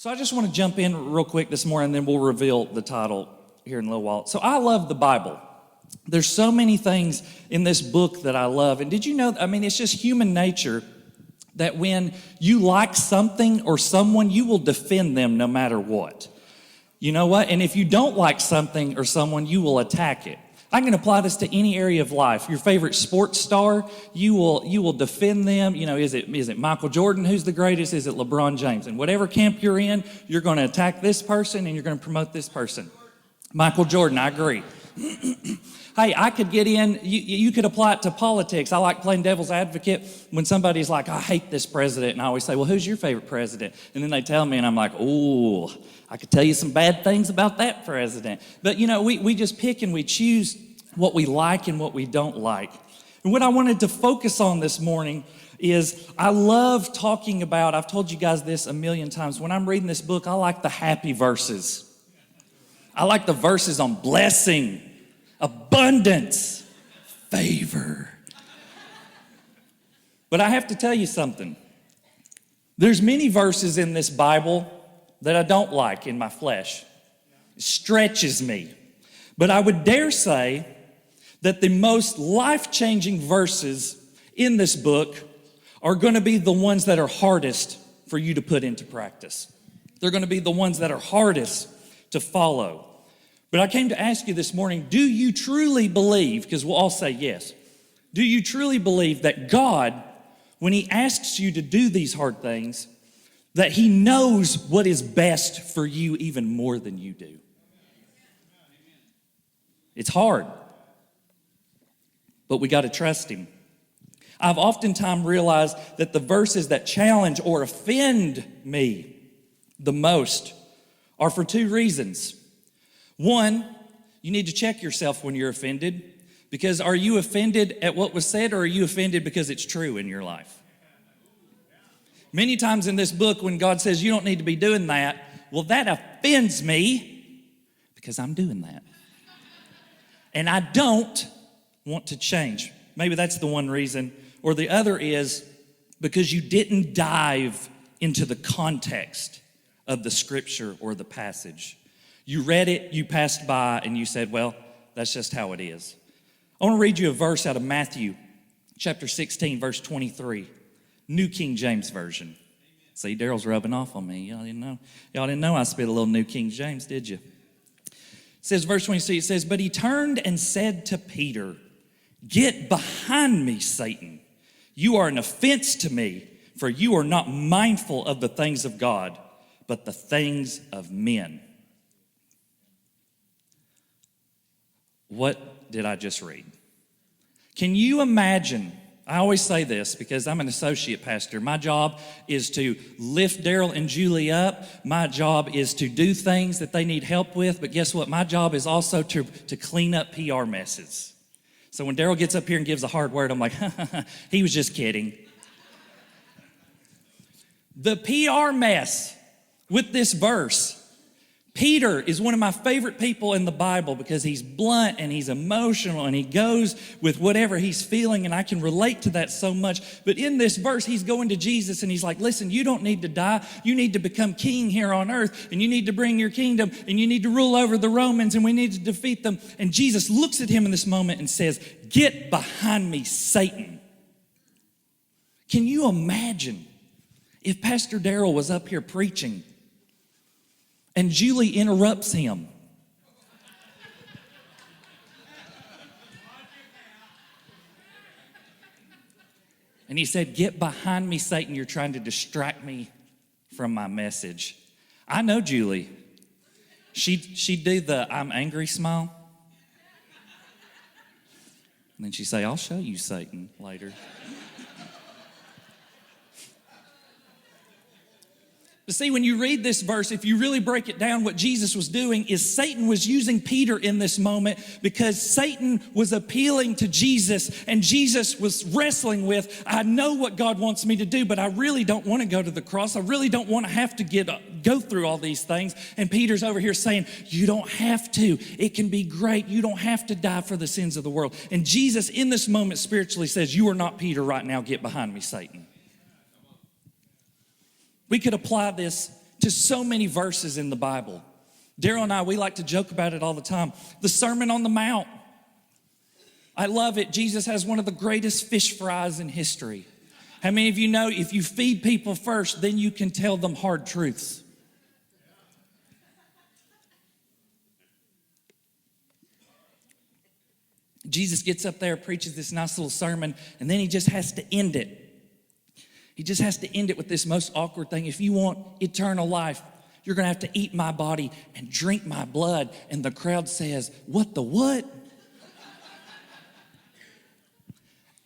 So I just want to jump in real quick this morning, and then we'll reveal the title here in a little while. So I love the Bible. There's so many things in this book that I love. And did you know, it's just human nature that when you like something or someone, you will defend them no matter what. You know what? And if you don't like something or someone, you will attack it. I can apply this to any area of life. Your favorite sports star, you will defend them. You know, is it Michael Jordan who's the greatest? Is it LeBron James? And whatever camp you're in, you're going to attack this person and you're going to promote this person. Michael Jordan, I agree. Hey, I could get in, you could apply it to politics. I like playing devil's advocate when somebody's like, I hate this president. And I always say, well, who's your favorite president? And then they tell me, and I'm like, oh, I could tell you some bad things about that president. But, you know, we just pick and we choose what we like and what we don't like. And what I wanted to focus on this morning is I love talking about, I've told you guys this a million times, when I'm reading this book, I like the happy verses. I like the verses on blessing, abundance, favor. But I have to tell you something. There's many verses in this Bible that I don't like in my flesh. It stretches me. But I would dare say that the most life-changing verses in this book are going to be the ones that are hardest for you to put into practice. They're going to be the ones that are hardest to follow. But I came to ask you this morning, do you truly believe, because we'll all say yes, do you truly believe that God, when He asks you to do these hard things, that He knows what is best for you even more than you do? It's hard, but we got to trust Him. I've oftentimes realized that the verses that challenge or offend me the most are for two reasons. One, you need to check yourself when you're offended, because are you offended at what was said, or are you offended because it's true in your life? Many times in this book when God says you don't need to be doing that, well, that offends me because I'm doing that. And I don't want to change. Maybe that's the one reason. Or the other is because you didn't dive into the context of the scripture or the passage. You read it, you passed by, and you said, well, that's just how it is. I want to read you a verse out of Matthew chapter 16, verse 23, New King James Version. See, Daryl's rubbing off on me. Y'all didn't know I spit a little New King James, did you? It says, verse 23, it says, but he turned and said to Peter, get behind me, Satan. You are an offense to me, for you are not mindful of the things of God, but the things of men. What did I just read? Can you imagine? I always say this because I'm an associate pastor. My job is to lift Daryl and Julie up. My job is to do things that they need help with. But guess what? My job is also to clean up PR messes. So when Daryl gets up here and gives a hard word, I'm like, he was just kidding. The PR mess with this verse. Peter is one of my favorite people in the Bible because he's blunt and he's emotional and he goes with whatever he's feeling, and I can relate to that so much. But in this verse, he's going to Jesus and he's like, listen, you don't need to die. You need to become king here on earth, and you need to bring your kingdom, and you need to rule over the Romans, and we need to defeat them. And Jesus looks at him in this moment and says, get behind me, Satan. Can you imagine if Pastor Daryl was up here preaching and Julie interrupts him? And he said, get behind me, Satan. You're trying to distract me from my message. I know Julie. She'd do the I'm angry smile. And then she'd say, I'll show you, Satan, later. But see, when you read this verse, if you really break it down, what Jesus was doing is Satan was using Peter in this moment because Satan was appealing to Jesus, and Jesus was wrestling with, I know what God wants me to do, but I really don't want to go to the cross. I really don't want to have to go through all these things. And Peter's over here saying, you don't have to. It can be great. You don't have to die for the sins of the world. And Jesus in this moment spiritually says, you are not Peter right now. Get behind me, Satan. We could apply this to so many verses in the Bible. Daryl and I, we like to joke about it all the time. The Sermon on the Mount. I love it. Jesus has one of the greatest fish fries in history. How many of you know if you feed people first, then you can tell them hard truths? Jesus gets up there, preaches this nice little sermon, and then he just has to end it. He just has to end it with this most awkward thing. If you want eternal life, you're going to have to eat my body and drink my blood. And the crowd says, what the what?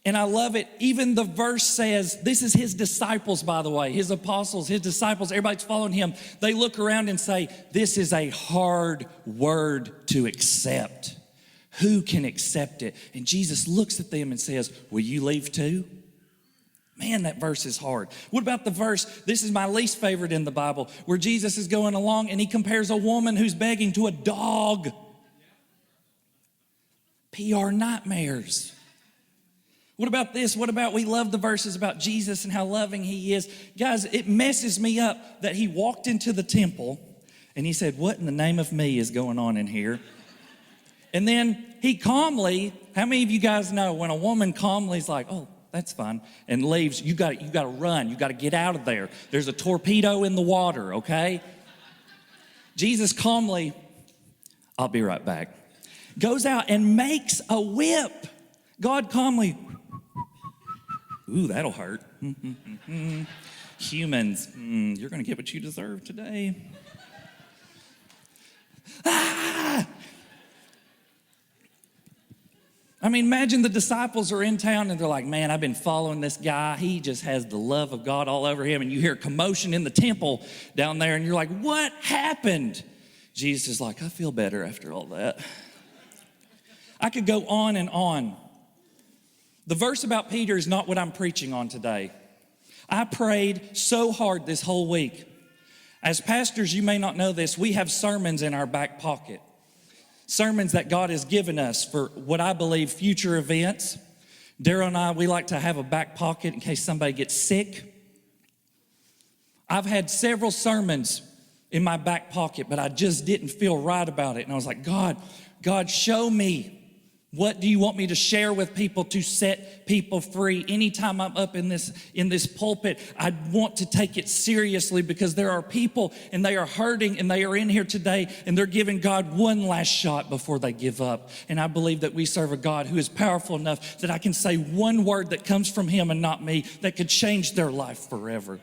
And I love it. Even the verse says, this is his disciples, by the way, his apostles, his disciples, everybody's following him. They look around and say, this is a hard word to accept. Who can accept it? And Jesus looks at them and says, will you leave too? Man, that verse is hard. What about the verse, this is my least favorite in the Bible, where Jesus is going along and he compares a woman who's begging to a dog. PR nightmares. What about this? What about we love the verses about Jesus and how loving he is? Guys, it messes me up that he walked into the temple and he said, what in the name of me is going on in here? And then he calmly, how many of you guys know when a woman calmly is like, oh, that's fine, and leaves, you got to run. You got to get out of there. There's a torpedo in the water, okay? Jesus calmly, I'll be right back, goes out and makes a whip. God calmly, ooh, that'll hurt. Humans, you're going to get what you deserve today. I mean, imagine the disciples are in town and they're like, man, I've been following this guy. He just has the love of God all over him. And you hear commotion in the temple down there and you're like, what happened? Jesus is like, I feel better after all that. I could go on and on. The verse about Peter is not what I'm preaching on today. I prayed so hard this whole week. As pastors, you may not know this, we have sermons in our back pocket. Sermons that God has given us for what I believe future events. Daryl and I, we like to have a back pocket in case somebody gets sick. I've had several sermons in my back pocket, but I just didn't feel right about it. And I was like, God, show me. What do you want me to share with people to set people free? Anytime I'm up in this pulpit, I want to take it seriously because there are people and they are hurting and they are in here today and they're giving God one last shot before they give up. And I believe that we serve a God who is powerful enough that I can say one word that comes from him and not me that could change their life forever.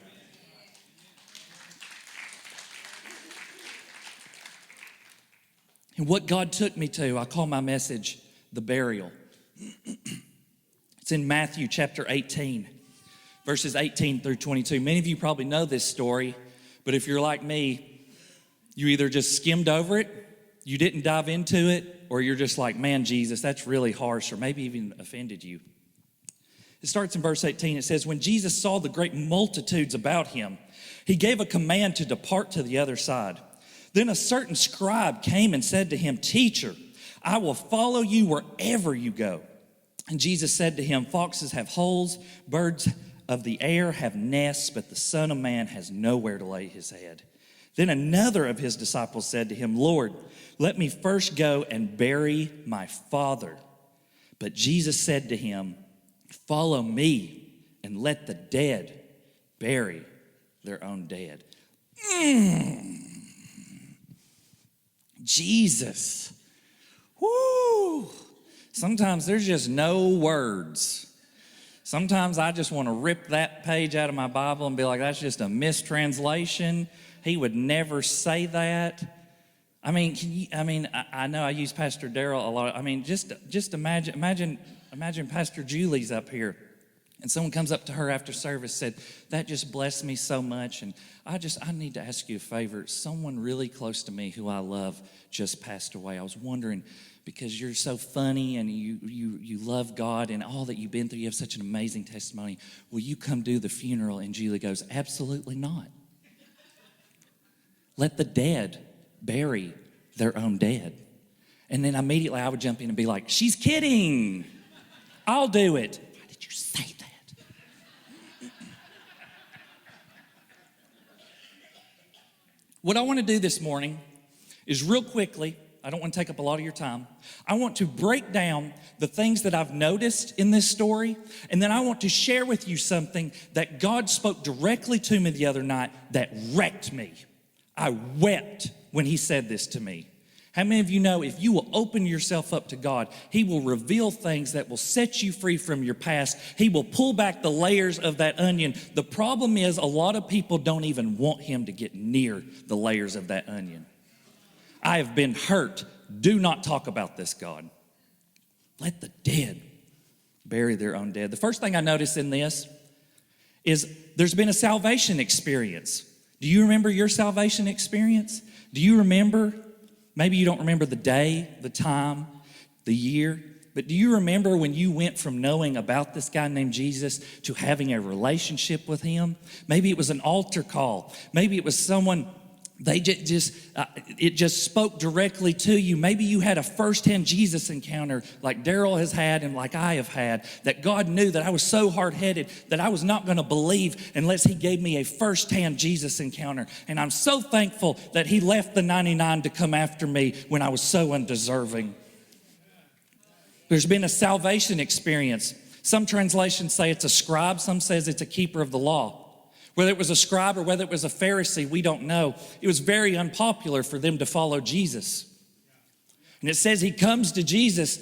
And what God took me to, I call my message the burial. It's in Matthew chapter 18, verses 18 through 22. Many of you probably know this story, but if you're like me, you either just skimmed over it, you didn't dive into it, or you're just like, man, Jesus, that's really harsh, or maybe even offended you. It starts in verse 18. It says, when Jesus saw the great multitudes about him, he gave a command to depart to the other side. Then a certain scribe came and said to him, Teacher, I will follow you wherever you go. And Jesus said to him, foxes have holes, birds of the air have nests, but the Son of Man has nowhere to lay his head. Then another of his disciples said to him, Lord, let me first go and bury my father. But Jesus said to him, follow me and let the dead bury their own dead. Jesus. Woo! Sometimes there's just no words. Sometimes I just want to rip that page out of my Bible and be like, that's just a mistranslation. He would never say that. I mean, I know I use Pastor Daryl a lot. I mean, just imagine Pastor Julie's up here. And someone comes up to her after service, said, that just blessed me so much. And I need to ask you a favor. Someone really close to me who I love just passed away. I was wondering, because you're so funny and you love God and all that you've been through, you have such an amazing testimony. Will you come do the funeral? And Julie goes, absolutely not. Let the dead bury their own dead. And then immediately I would jump in and be like, she's kidding. I'll do it. Why did you say that? What I want to do this morning is real quickly, I don't want to take up a lot of your time. I want to break down the things that I've noticed in this story, and then I want to share with you something that God spoke directly to me the other night that wrecked me. I wept when he said this to me. How many of you know if you will open yourself up to God, he will reveal things that will set you free from your past. He will pull back the layers of that onion. The problem is a lot of people don't even want him to get near the layers of that onion. I have been hurt. Do not talk about this, God. Let the dead bury their own dead. The first thing I notice in this is there's been a salvation experience. Do you remember your salvation experience? Do you remember? Maybe you don't remember the day, the time, the year, but do you remember when you went from knowing about this guy named Jesus to having a relationship with him? Maybe it was an altar call. Maybe it was someone, it just spoke directly to you. Maybe you had a firsthand Jesus encounter like Daryl has had and like I have had, that God knew that I was so hard-headed that I was not going to believe unless he gave me a firsthand Jesus encounter. And I'm so thankful that he left the 99 to come after me when I was so undeserving. There's been a salvation experience. Some translations say it's a scribe. Some says it's a keeper of the law. Whether it was a scribe or whether it was a Pharisee, we don't know. It was very unpopular for them to follow Jesus. And it says he comes to Jesus,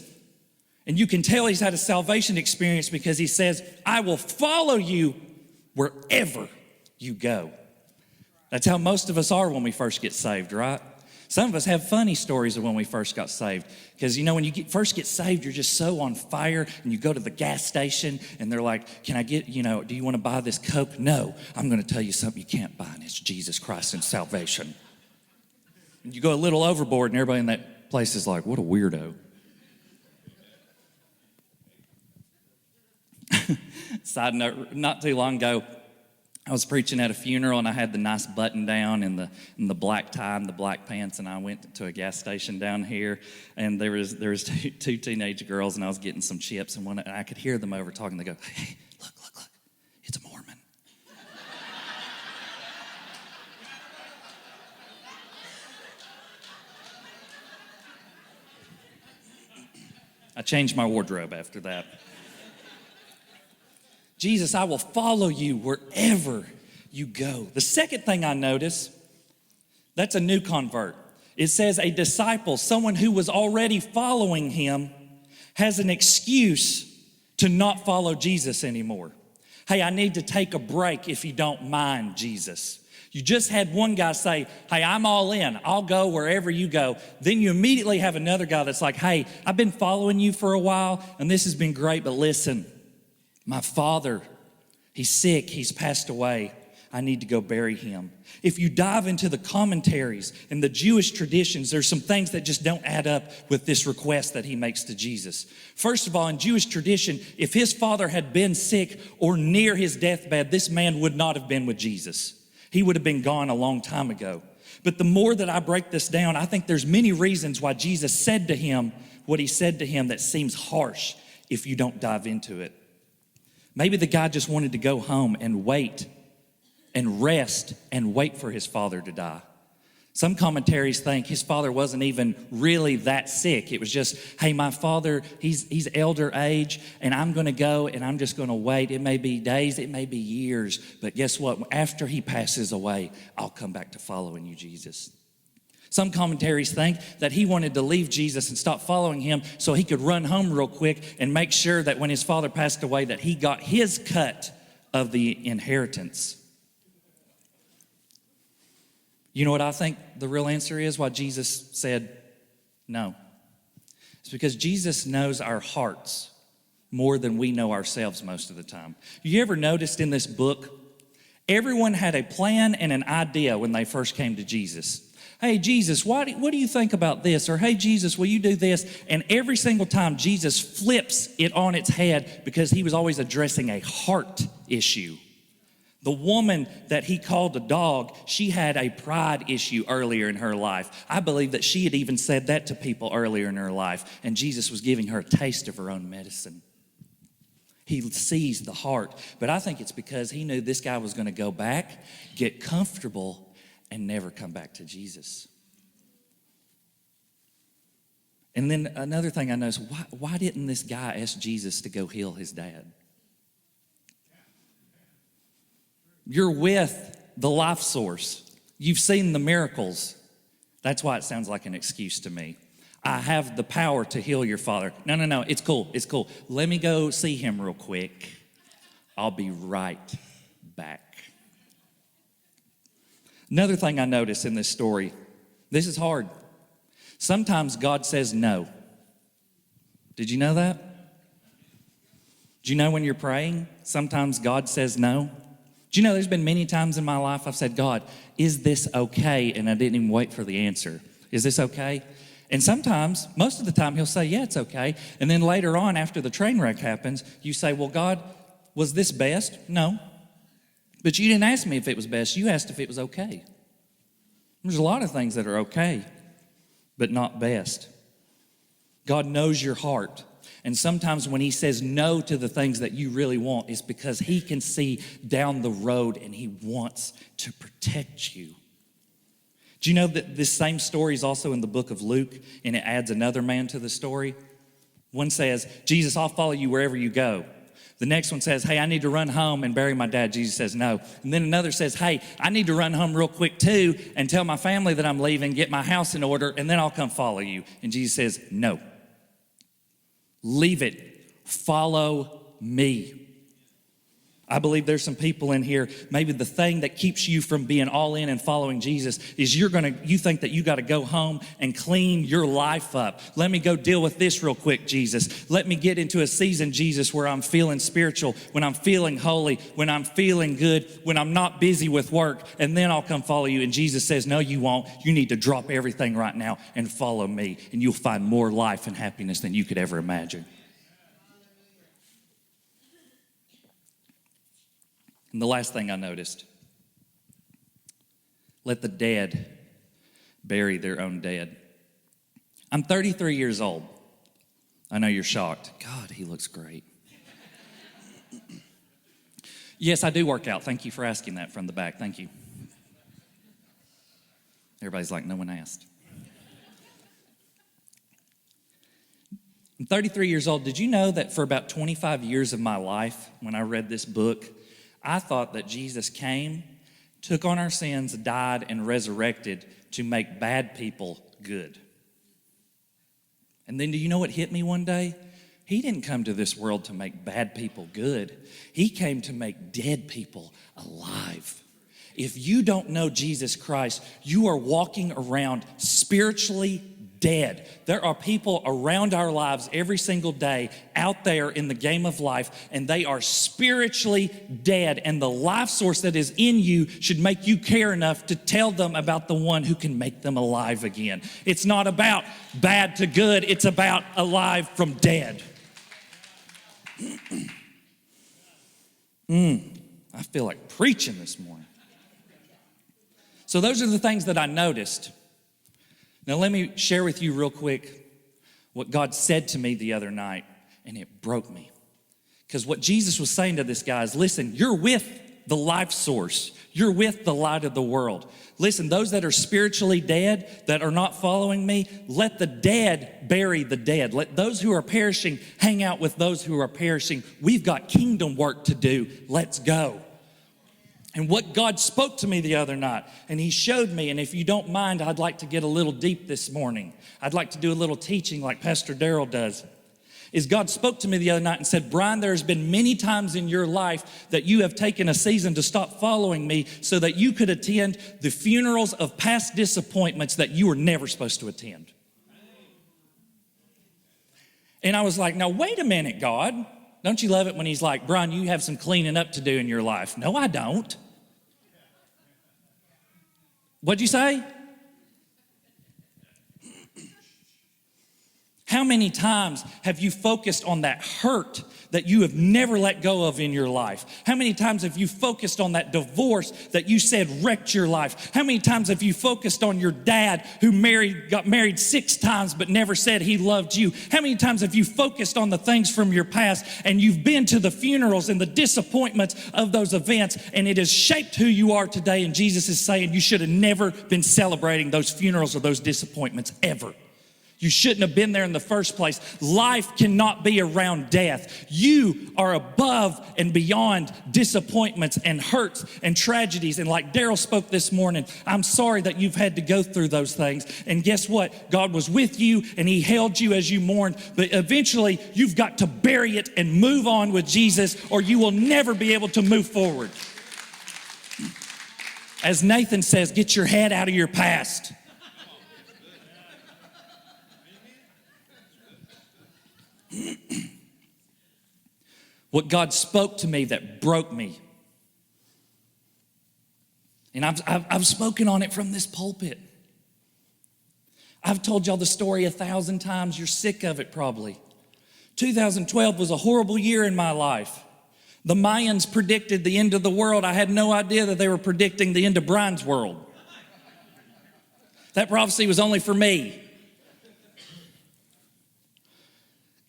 and you can tell he's had a salvation experience because he says, I will follow you wherever you go. That's how most of us are when we first get saved, right? Some of us have funny stories of when we first got saved. Because, when you first get saved, you're just so on fire, and you go to the gas station, and they're like, can I get, do you want to buy this Coke? No, I'm going to tell you something you can't buy, and it's Jesus Christ and salvation. And you go a little overboard, and everybody in that place is like, what a weirdo. Side note, not too long ago, I was preaching at a funeral, and I had the nice button down and the black tie and the black pants, and I went to a gas station down here, and there was two teenage girls, and I was getting some chips, and I could hear them over talking. They go, hey, look, it's a Mormon. I changed my wardrobe after that. Jesus, I will follow you wherever you go. The second thing I notice, that's a new convert. It says a disciple, someone who was already following him, has an excuse to not follow Jesus anymore. Hey, I need to take a break if you don't mind, Jesus. You just had one guy say, hey, I'm all in. I'll go wherever you go. Then you immediately have another guy that's like, hey, I've been following you for a while, and this has been great, but listen, my father, he's sick, he's passed away. I need to go bury him. If you dive into the commentaries and the Jewish traditions, there's some things that just don't add up with this request that he makes to Jesus. First of all, in Jewish tradition, if his father had been sick or near his deathbed, this man would not have been with Jesus. He would have been gone a long time ago. But the more that I break this down, I think there's many reasons why Jesus said to him what he said to him that seems harsh if you don't dive into it. Maybe the guy just wanted to go home and wait and rest and wait for his father to die. Some commentaries think his father wasn't even really that sick. It was just, hey, my father, he's elder age, and I'm going to go and I'm just going to wait. It may be days, it may be years, but guess what? After he passes away, I'll come back to following you, Jesus. Some commentaries think that he wanted to leave Jesus and stop following him so he could run home real quick and make sure that when his father passed away that he got his cut of the inheritance. You know what I think the real answer is why Jesus said no? It's because Jesus knows our hearts more than we know ourselves most of the time. You ever noticed in this book, everyone had a plan and an idea when they first came to Jesus. Hey, Jesus, what do you think about this? Or, hey, Jesus, will you do this? And every single time, Jesus flips it on its head because he was always addressing a heart issue. The woman that he called a dog, she had a pride issue earlier in her life. I believe that she had even said that to people earlier in her life, and Jesus was giving her a taste of her own medicine. He sees the heart, but I think it's because he knew this guy was going to go back, get comfortable, and never come back to Jesus. And then another thing I noticed, why didn't this guy ask Jesus to go heal his dad? You're with the life source. You've seen the miracles. That's why it sounds like an excuse to me. I have the power to heal your father. No, it's cool. Let me go see him real quick. I'll be right back. Another thing I notice in this story, this is hard. Sometimes God says no. Did you know that? Do you know when you're praying, sometimes God says no? Do you know there's been many times in my life I've said, God, is this okay? And I didn't even wait for the answer. Is this okay? And sometimes, most of the time, he'll say, yeah, it's okay. And then later on, after the train wreck happens, you say, well, God, was this best? No. But you didn't ask me if it was best. You asked if it was okay. There's a lot of things that are okay, but not best. God knows your heart. And sometimes when he says no to the things that you really want, it's because he can see down the road and he wants to protect you. Do you know that this same story is also in the book of Luke, and it adds another man to the story? One says, Jesus, I'll follow you wherever you go. The next one says, hey, I need to run home and bury my dad. Jesus says, no. And then another says, hey, I need to run home real quick too and tell my family that I'm leaving, get my house in order, and then I'll come follow you. And Jesus says, no. Leave it. Follow me. I believe there's some people in here, maybe the thing that keeps you from being all in and following Jesus is you think that you got to go home and clean your life up. Let me go deal with this real quick, Jesus. Let me get into a season, Jesus, where I'm feeling spiritual, when I'm feeling holy, when I'm feeling good, when I'm not busy with work, and then I'll come follow you. And Jesus says, no, you won't. You need to drop everything right now and follow me, and you'll find more life and happiness than you could ever imagine. And the last thing I noticed, let the dead bury their own dead. I'm 33 years old. I know you're shocked. God, he looks great. Yes, I do work out. Thank you for asking that from the back. Thank you. Everybody's like, no one asked. I'm 33 years old. Did you know that for about 25 years of my life, when I read this book, I thought that Jesus came, took on our sins, died, and resurrected to make bad people good. And then do you know what hit me one day? He didn't come to this world to make bad people good. He came to make dead people alive. If you don't know Jesus Christ, you are walking around spiritually dead. There are people around our lives every single day out there in the game of life, and they are spiritually dead. And the life source that is in you should make you care enough to tell them about the one who can make them alive again. It's not about bad to good. It's about alive from dead. I feel like preaching this morning. So those are the things that I noticed. Now let me share with you real quick what God said to me the other night, and it broke me. Because what Jesus was saying to this guy is, listen, you're with the life source. You're with the light of the world. Listen, those that are spiritually dead, that are not following me, let the dead bury the dead. Let those who are perishing hang out with those who are perishing. We've got kingdom work to do. Let's go. And what God spoke to me the other night, and he showed me, and if you don't mind, I'd like to get a little deep this morning. I'd like to do a little teaching like Pastor Darrell does. Is God spoke to me the other night and said, Brian, there's been many times in your life that you have taken a season to stop following me so that you could attend the funerals of past disappointments that you were never supposed to attend. And I was like, now wait a minute, God. Don't you love it when he's like, Brian, you have some cleaning up to do in your life? No, I don't. What'd you say? How many times have you focused on that hurt that you have never let go of in your life? How many times have you focused on that divorce that you said wrecked your life? How many times have you focused on your dad who got married 6 times but never said he loved you? How many times have you focused on the things from your past and you've been to the funerals and the disappointments of those events, and it has shaped who you are today? And Jesus is saying you should have never been celebrating those funerals or those disappointments ever. You shouldn't have been there in the first place. Life cannot be around death. You are above and beyond disappointments and hurts and tragedies. And like Daryl spoke this morning, I'm sorry that you've had to go through those things. And guess what? God was with you and he held you as you mourned. But eventually you've got to bury it and move on with Jesus, or you will never be able to move forward. As Nathan says, get your head out of your past. What God spoke to me that broke me. And I've spoken on it from this pulpit. I've told y'all the story 1,000 times. You're sick of it probably. 2012 was a horrible year in my life. The Mayans predicted the end of the world. I had no idea that they were predicting the end of Brian's world. That prophecy was only for me.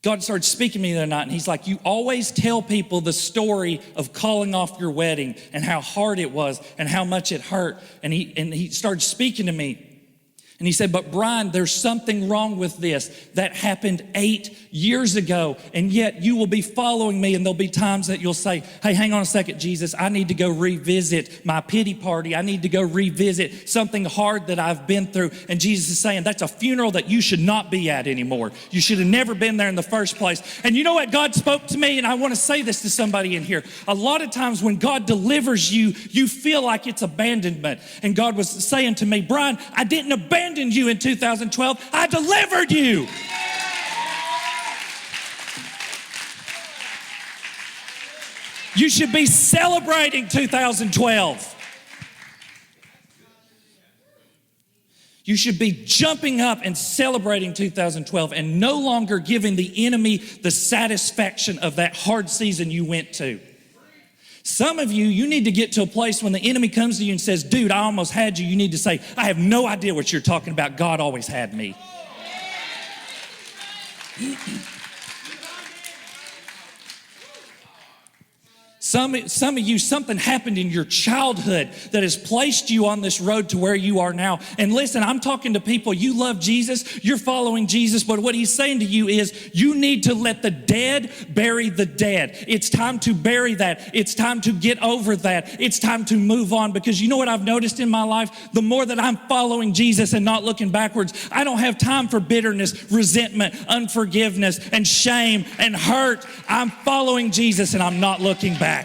God started speaking to me the other night, and he's like, you always tell people the story of calling off your wedding and how hard it was and how much it hurt. And he started speaking to me. And he said, but Brian, there's something wrong with this. That happened 8 years ago, and yet you will be following me, and there'll be times that you'll say, hey, hang on a second, Jesus, I need to go revisit my pity party. I need to go revisit something hard that I've been through. And Jesus is saying, that's a funeral that you should not be at anymore. You should have never been there in the first place. And you know what? God spoke to me, and I want to say this to somebody in here. A lot of times when God delivers you, you feel like it's abandonment. And God was saying to me, Brian, I didn't abandon you in 2012. I delivered you. You should be celebrating 2012. You should be jumping up and celebrating 2012 and no longer giving the enemy the satisfaction of that hard season you went to. Some of you need to get to a place when the enemy comes to you and says, dude, I almost had you. You need to say, I have no idea what you're talking about. God always had me. Some of you, something happened in your childhood that has placed you on this road to where you are now. And listen, I'm talking to people, you love Jesus, you're following Jesus, but what he's saying to you is you need to let the dead bury the dead. It's time to bury that. It's time to get over that. It's time to move on, because you know what I've noticed in my life? The more that I'm following Jesus and not looking backwards, I don't have time for bitterness, resentment, unforgiveness, and shame and hurt. I'm following Jesus and I'm not looking back.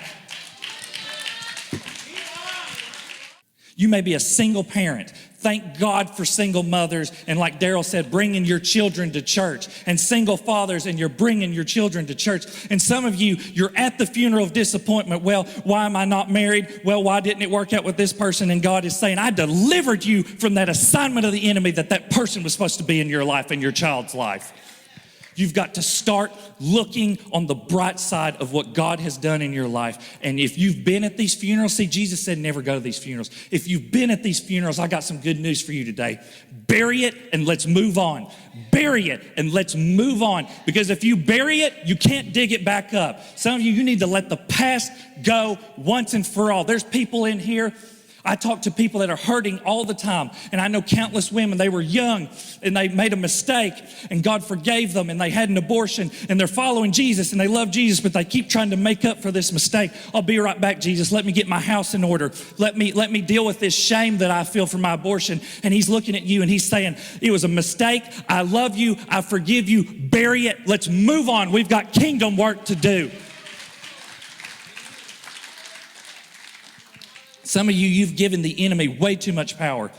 You may be a single parent. Thank God for single mothers. And like Daryl said, bringing your children to church. And single fathers, and you're bringing your children to church. And some of you, you're at the funeral of disappointment. Well, why am I not married? Well, why didn't it work out with this person? And God is saying, I delivered you from that assignment of the enemy that person was supposed to be in your life and your child's life. You've got to start looking on the bright side of what God has done in your life. And if you've been at these funerals, see, Jesus said never go to these funerals. If you've been at these funerals, I got some good news for you today. Bury it and let's move on. Bury it and let's move on. Because if you bury it, you can't dig it back up. Some of you need to let the past go once and for all. There's people in here, I talk to people that are hurting all the time. And I know countless women, they were young and they made a mistake and God forgave them and they had an abortion and they're following Jesus and they love Jesus, but they keep trying to make up for this mistake. I'll be right back, Jesus. Let me get my house in order. Let me deal with this shame that I feel for my abortion. And he's looking at you and he's saying, it was a mistake. I love you. I forgive you. Bury it. Let's move on. We've got kingdom work to do. Some of you, you've given the enemy way too much power.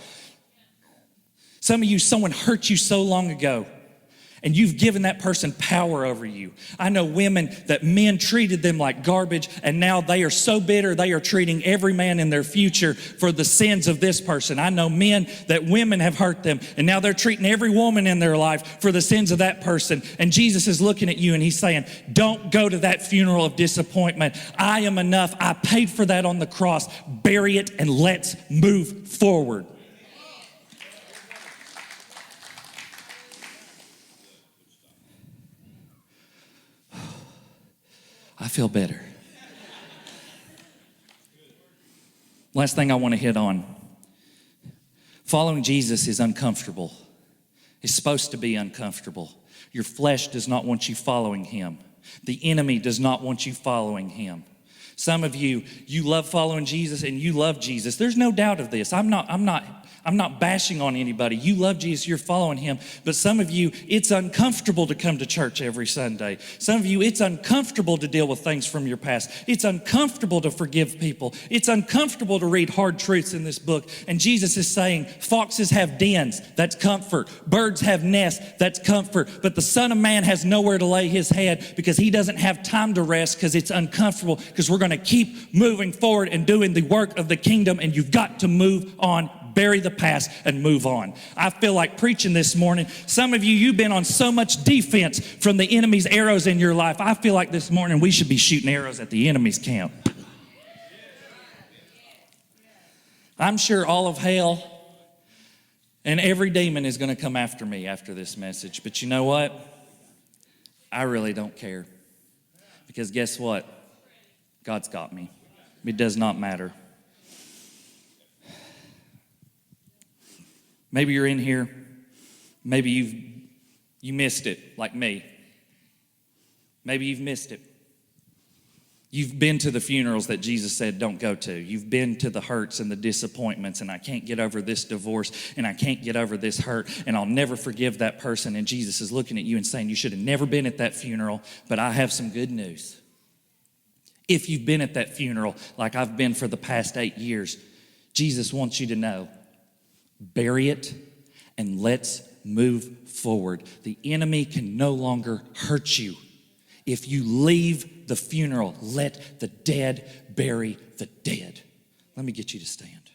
Some of you, someone hurt you so long ago. And you've given that person power over you. I know women that men treated them like garbage, and now they are so bitter they are treating every man in their future for the sins of this person. I know men that women have hurt them, and now they're treating every woman in their life for the sins of that person. And Jesus is looking at you and he's saying, don't go to that funeral of disappointment. I am enough. I paid for that on the cross. Bury it and let's move forward. I feel better. Last thing I want to hit on. Following Jesus is uncomfortable. It's supposed to be uncomfortable. Your flesh does not want you following him. The enemy does not want you following him. Some of you love following Jesus and you love Jesus. There's no doubt of this. I'm not bashing on anybody. You love Jesus, you're following him. But some of you, it's uncomfortable to come to church every Sunday. Some of you, it's uncomfortable to deal with things from your past. It's uncomfortable to forgive people. It's uncomfortable to read hard truths in this book. And Jesus is saying, foxes have dens, that's comfort. Birds have nests, that's comfort. But the Son of Man has nowhere to lay his head because he doesn't have time to rest because it's uncomfortable, because we're going to keep moving forward and doing the work of the kingdom, and you've got to move on. Bury the past and move on. I feel like preaching this morning. Some of you, you've been on so much defense from the enemy's arrows in your life. I feel like this morning we should be shooting arrows at the enemy's camp. I'm sure all of hell and every demon is going to come after me after this message. But you know what? I really don't care. Because guess what? God's got me. It does not matter. Maybe you're in here, maybe you missed it like me. Maybe you've missed it. You've been to the funerals that Jesus said don't go to. You've been to the hurts and the disappointments, and I can't get over this divorce, and I can't get over this hurt, and I'll never forgive that person. And Jesus is looking at you and saying, you should have never been at that funeral, but I have some good news. If you've been at that funeral like I've been for the past 8 years, Jesus wants you to know, bury it and let's move forward. The enemy can no longer hurt you. If you leave the funeral, let the dead bury the dead. Let me get you to stand.